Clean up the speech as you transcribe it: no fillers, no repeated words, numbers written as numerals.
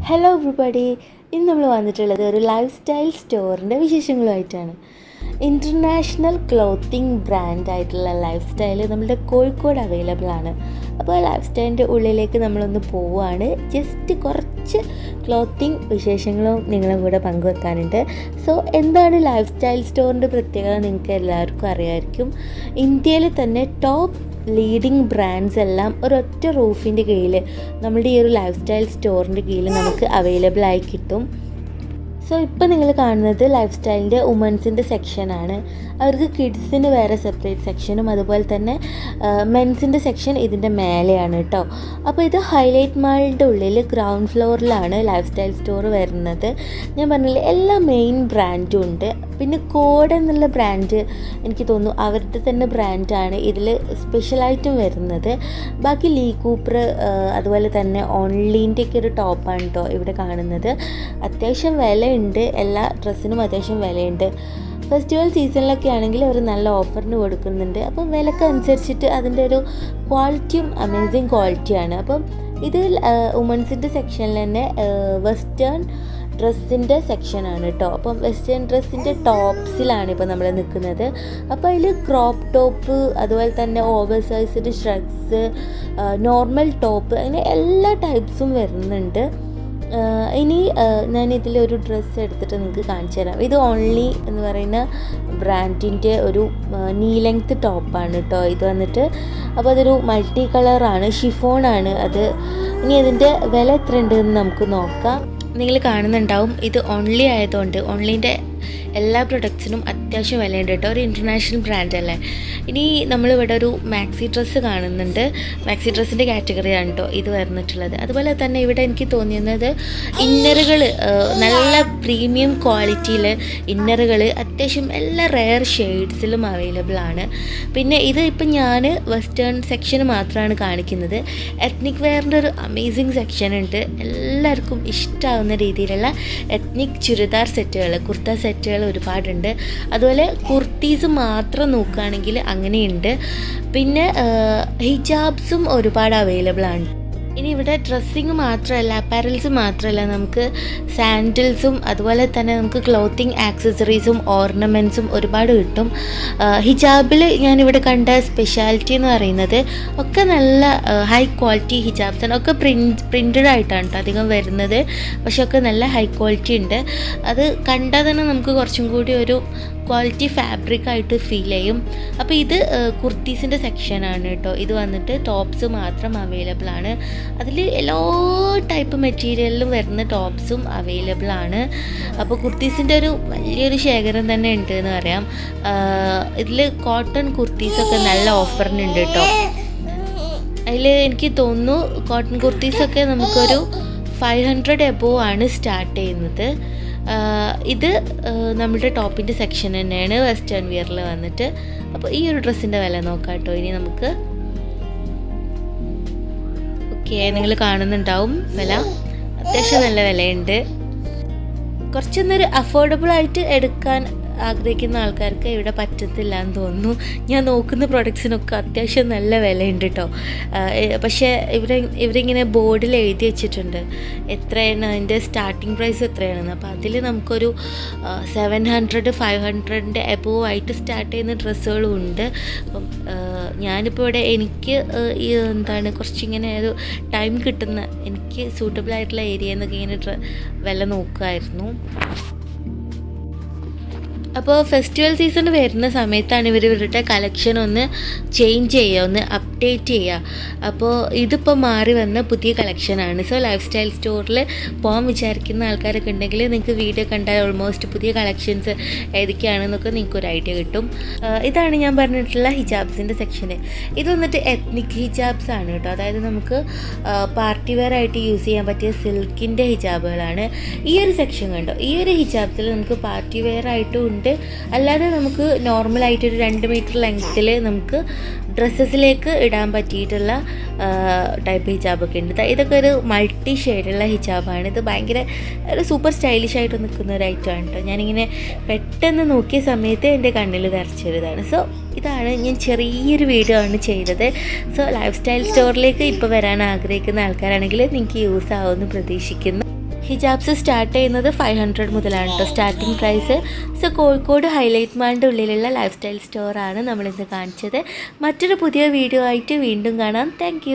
Hello everybody, ഇന്ന് നമ്മൾ വന്നിട്ടുള്ളത് ഒരു ലൈഫ് സ്റ്റൈൽ സ്റ്റോറിൻ്റെ വിശേഷങ്ങളുമായിട്ടാണ്. ഇൻ്റർനാഷണൽ ക്ലോത്തിങ് ബ്രാൻഡായിട്ടുള്ള ലൈഫ് സ്റ്റൈൽ നമ്മുടെ കോഴിക്കോട് അവൈലബിൾ ആണ്. അപ്പോൾ ലൈഫ് സ്റ്റൈലിൻ്റെ ഉള്ളിലേക്ക് നമ്മളൊന്ന് പോവുകയാണ്. ജസ്റ്റ് കുറച്ച് ക്ലോത്തിങ് വിശേഷങ്ങളും നിങ്ങളും കൂടെ പങ്കുവെക്കാനുണ്ട്. സോ എന്താണ് ലൈഫ് സ്റ്റൈൽ സ്റ്റോറിൻ്റെ പ്രത്യേകത നിങ്ങൾക്ക് എല്ലാവർക്കും അറിയാമായിരിക്കും. ഇന്ത്യയിൽ തന്നെ ടോപ്പ് ലീഡിങ് ബ്രാൻഡ്സ് എല്ലാം ഒരൊറ്റ റൂഫിൻ്റെ കീഴിൽ നമ്മുടെ ഈ ഒരു ലൈഫ് സ്റ്റൈൽ സ്റ്റോറിൻ്റെ കീഴിൽ നമുക്ക് അവൈലബിൾ ആയി കിട്ടും. സോ ഇപ്പോൾ നിങ്ങൾ കാണുന്നത് ലൈഫ് സ്റ്റൈലിൻ്റെ വുമൻസിൻ്റെ സെക്ഷനാണ്. അവർക്ക് കിഡ്സിന് വേറെ സെപ്പറേറ്റ് സെക്ഷനും അതുപോലെ തന്നെ മെൻസിൻ്റെ സെക്ഷൻ ഇതിൻ്റെ മേലെയാണ് കേട്ടോ. അപ്പോൾ ഇത് ഹൈലൈറ്റ് മാളിൻ്റെ ഉള്ളിൽ ഗ്രൗണ്ട് ഫ്ലോറിലാണ് ലൈഫ് സ്റ്റൈൽ സ്റ്റോർ വരുന്നത്. ഞാൻ പറഞ്ഞില്ലേ, എല്ലാ മെയിൻ ബ്രാൻഡും ഉണ്ട്. പിന്നെ കോഡ് എന്നുള്ള ബ്രാൻഡ് എനിക്ക് തോന്നുന്നു അവരുടെ തന്നെ ബ്രാൻഡാണ് ഇതിൽ സ്പെഷ്യലായിട്ടും വരുന്നത്. ബാക്കി ലീ കൂപ്പർ അതുപോലെ തന്നെ ഓൺലീൻ്റെയൊക്കെ ഒരു ടോപ്പാണ് കേട്ടോ ഇവിടെ കാണുന്നത്. അത്യാവശ്യം വിലയുണ്ട്, എല്ലാ ഡ്രസ്സിനും അത്യാവശ്യം വിലയുണ്ട്. ഫെസ്റ്റിവൽ സീസണിലൊക്കെ ആണെങ്കിൽ അവർ നല്ല ഓഫറിന് കൊടുക്കുന്നുണ്ട്. അപ്പം വിലക്ക് അനുസരിച്ചിട്ട് അതിൻ്റെ ഒരു ക്വാളിറ്റിയും അമേസിങ് ക്വാളിറ്റിയാണ്. അപ്പം ഇത് വുമൻസിൻ്റെ സെക്ഷനിൽ തന്നെ വെസ്റ്റേൺ ഡ്രസ്സിൻ്റെ സെക്ഷനാണ് കേട്ടോ. അപ്പം വെസ്റ്റേൺ ഡ്രസ്സിൻ്റെ ടോപ്സിലാണ് ഇപ്പോൾ നമ്മൾ നിൽക്കുന്നത്. അപ്പോൾ അതിൽ ക്രോപ്പ് ടോപ്പ് അതുപോലെ തന്നെ ഓവർ സൈസ്ഡ് ഷ്രഗ്സ്, നോർമൽ ടോപ്പ്, അങ്ങനെ എല്ലാ ടൈപ്സും വരുന്നുണ്ട്. ഇനി ഞാനിതിലൊരു ഡ്രസ്സ് എടുത്തിട്ട് നിങ്ങൾക്ക് കാണിച്ചു തരാം. ഇത് ഓൺലി എന്ന് പറയുന്ന ബ്രാൻഡിൻ്റെ ഒരു നീ ലെങ്ത് ടോപ്പാണ് കേട്ടോ. ഇത് വന്നിട്ട് അപ്പോൾ അതൊരു മൾട്ടി കളറാണ്, ഷിഫോണാണ് അത്. ഇനി അതിൻ്റെ വില എത്ര ഉണ്ടെന്ന് നമുക്ക് നോക്കാം. നിങ്ങൾ കാണുന്നുണ്ടാവും, ഇത് ഓൺലി ആയതുകൊണ്ട് ഓൺലീൻ്റെ എല്ലാ പ്രൊഡക്ട്സിനും അത്യാവശ്യം വിലയുണ്ട് കേട്ടോ. ഒരു ഇൻ്റർനാഷണൽ ബ്രാൻഡല്ലേ. ഇനി നമ്മളിവിടെ ഒരു മാക്സി ഡ്രസ്സ് കാണുന്നുണ്ട്. മാക്സി ഡ്രസ്സിൻ്റെ കാറ്റഗറിയാണ് കേട്ടോ ഇത് വരുന്നിട്ടുള്ളത്. അതുപോലെ തന്നെ ഇവിടെ എനിക്ക് തോന്നിയത് ഇന്നറുകൾ നല്ല പ്രീമിയം ക്വാളിറ്റിയിൽ ഇന്നറുകൾ അത്യാവശ്യം എല്ലാ റെയർ ഷെയ്ഡ്സിലും അവൈലബിൾ ആണ്. പിന്നെ ഇത് ഇപ്പം ഞാൻ വെസ്റ്റേൺ സെക്ഷന് മാത്രമാണ് കാണിക്കുന്നത്. എത്നിക് വെയറിൻ്റെ ഒരു അമേസിങ് സെക്ഷൻ ഉണ്ട്. എല്ലാവർക്കും ഇഷ്ടമാവുന്ന രീതിയിലുള്ള എത്നിക് ചുരിദാർ സെറ്റുകൾ, കുർത്ത സെറ്റുകൾ ഒരുപാടുണ്ട്. അതുപോലെ കുർത്തീസ് മാത്രം നോക്കുകയാണെങ്കിൽ അങ്ങനെയുണ്ട്. പിന്നെ ഹിജാബ്സും ഒരുപാട് അവൈലബിൾ ആണ്. ഇനി ഇവിടെ ഡ്രസ്സിങ് മാത്രമല്ല, അപ്പാരൽസ് മാത്രമല്ല, നമുക്ക് സാൻഡിൽസും അതുപോലെ തന്നെ നമുക്ക് ക്ലോത്തിങ് ആക്സസറീസും ഓർണമെൻറ്റ്സും ഒരുപാട് കിട്ടും. ഹിജാബിൽ ഞാനിവിടെ കണ്ട സ്പെഷ്യാലിറ്റി എന്ന് പറയുന്നത് ഒക്കെ നല്ല ഹൈ ക്വാളിറ്റി ഹിജാബ്സാണ്. ഒക്കെ പ്രിൻറ്റഡ് ആയിട്ടാണ് കേട്ടോ അധികം വരുന്നത്. പക്ഷെ ഒക്കെ നല്ല ഹൈ ക്വാളിറ്റി ഉണ്ട്. അത് കണ്ടാൽ തന്നെ നമുക്ക് കുറച്ചും കൂടി ഒരു ക്വാളിറ്റി ഫാബ്രിക് ആയിട്ട് ഫീൽ ചെയ്യും. അപ്പോൾ ഇത് കുർത്തീസിൻ്റെ സെക്ഷനാണ് കേട്ടോ. ഇത് വന്നിട്ട് ടോപ്സ് മാത്രം അവൈലബിൾ ആണ്. അതിൽ എല്ലാ ടൈപ്പ് മെറ്റീരിയലിലും വരുന്ന ടോപ്സും അവൈലബിൾ ആണ്. അപ്പോൾ കുർത്തീസിൻ്റെ ഒരു വലിയൊരു ശേഖരം തന്നെ ഉണ്ട് എന്ന് പറയാം. ഇതിൽ കോട്ടൺ കുർത്തീസൊക്കെ നല്ല ഓഫറിനുണ്ട് കേട്ടോ. അതിൽ എനിക്ക് തോന്നുന്നു കോട്ടൺ കുർത്തീസൊക്കെ നമുക്കൊരു 500 എബോവ് ആണ് സ്റ്റാർട്ട് ചെയ്യുന്നത്. ഇത് നമ്മുടെ ടോപ്പിൻ്റെ സെക്ഷൻ തന്നെയാണ് വെസ്റ്റേൺ വിയറിൽ വന്നിട്ട്. അപ്പോൾ ഈ ഒരു ഡ്രസ്സിൻ്റെ വില നോക്കാം കേട്ടോ. ഇനി നമുക്ക് ഓക്കെ, നിങ്ങൾ കാണുന്നുണ്ടാവും വില അത്യാവശ്യം നല്ല വിലയുണ്ട്. കുറച്ചൊന്നൊരു അഫോർഡബിൾ ആയിട്ട് എടുക്കാൻ ആഗ്രഹിക്കുന്ന ആൾക്കാർക്ക് ഇവിടെ പറ്റത്തില്ല എന്ന് തോന്നുന്നു. ഞാൻ നോക്കുന്ന പ്രൊഡക്ട്സിനൊക്കെ അത്യാവശ്യം നല്ല വിലയുണ്ട് കേട്ടോ. പക്ഷേ ഇവരിങ്ങനെ ബോർഡിൽ എഴുതി വെച്ചിട്ടുണ്ട് എത്രയാണ് അതിൻ്റെ സ്റ്റാർട്ടിങ് പ്രൈസ് എത്രയാണെന്ന്. അപ്പോൾ അതിൽ നമുക്കൊരു 700 500 എബോവ് ആയിട്ട് സ്റ്റാർട്ട് ചെയ്യുന്ന ഡ്രസ്സുകളും ഉണ്ട്. അപ്പം ഞാനിപ്പോൾ ഇവിടെ എനിക്ക് കുറച്ചിങ്ങനെ ഒരു ടൈം കിട്ടുന്ന എനിക്ക് സൂട്ടബിൾ ആയിട്ടുള്ള ഏരിയ എന്നൊക്കെ ഇങ്ങനെ വില നോക്കുമായിരുന്നു. അപ്പോൾ ഫെസ്റ്റിവൽ സീസൺ വരുന്ന സമയത്താണ് ഇവരുടെ കളക്ഷൻ ഒന്ന് ചേഞ്ച് ചെയ്യുക, ഒന്ന് അപ്ഡേറ്റ് ചെയ്യുക. അപ്പോൾ ഇതിപ്പോൾ മാറി വന്ന പുതിയ കളക്ഷനാണ്. സോ ലൈഫ് സ്റ്റൈൽ സ്റ്റോറിൽ പോകാൻ വിചാരിക്കുന്ന ആൾക്കാരൊക്കെ ഉണ്ടെങ്കിൽ നിങ്ങൾക്ക് വീഡിയോ കണ്ടാൽ ഓൾമോസ്റ്റ് പുതിയ കളക്ഷൻസ് ഏതൊക്കെയാണെന്നൊക്കെ നിങ്ങൾക്കൊരു ഐഡിയ കിട്ടും. ഇതാണ് ഞാൻ പറഞ്ഞിട്ടുള്ള ഹിജാബ്സിൻ്റെ സെക്ഷന്. ഇത് വന്നിട്ട് എത്നിക് ഹിജാബ്സ് ആണ് കേട്ടോ. അതായത് നമുക്ക് പാർട്ടി വെയർ ആയിട്ട് യൂസ് ചെയ്യാൻ പറ്റിയ സിൽക്കിൻ്റെ ഹിജാബുകളാണ്. ഈ ഒരു സെക്ഷൻ കണ്ടോ, ഈ ഒരു ഹിജാബ്സിൽ നമുക്ക് പാർട്ടി വെയർ ആയിട്ടും ഉണ്ട്, അല്ലാതെ നമുക്ക് നോർമലായിട്ടൊരു 2 മീറ്റർ ലെങ്ത്തിൽ നമുക്ക് ഡ്രസ്സസിലേക്ക് ഇടാൻ പറ്റിയിട്ടുള്ള ടൈപ്പ് ഹിജാബൊക്കെ ഉണ്ട്. ഇതൊക്കെ ഒരു മൾട്ടി ഷെയ്ഡുള്ള ഹിജാബാണ്. ഇത് ഭയങ്കര ഒരു സൂപ്പർ സ്റ്റൈലിഷ് ആയിട്ട് നിൽക്കുന്ന ഒരു ഐറ്റമാണ് കേട്ടോ. ഞാനിങ്ങനെ പെട്ടെന്ന് നോക്കിയ സമയത്ത് എൻ്റെ കണ്ണിൽ നിറച്ചൊരിതാണ്. സോ ഇതാണ് ഞാൻ ചെറിയൊരു വീഡിയോ ആണ് ചെയ്തത്. സോ ലൈഫ് സ്റ്റൈൽ സ്റ്റോറിലേക്ക് ഇപ്പോൾ വരാൻ ആഗ്രഹിക്കുന്ന ആൾക്കാരാണെങ്കിൽ നിങ്ങൾക്ക് യൂസ് ആവുമെന്ന് പ്രതീക്ഷിക്കുന്നു. ഹിജാബ്സ് സ്റ്റാർട്ട് ചെയ്യുന്നത് 500 മുതലാണ് കേട്ടോ starting price. So Kozhikode Hilite മാളിൻ്റെ ഉള്ളിലുള്ള ലൈഫ് സ്റ്റൈൽ സ്റ്റോറാണ് നമ്മളിന്ന് കാണിച്ചത്. മറ്റൊരു പുതിയ വീഡിയോ ആയിട്ട് വീണ്ടും കാണാം. താങ്ക്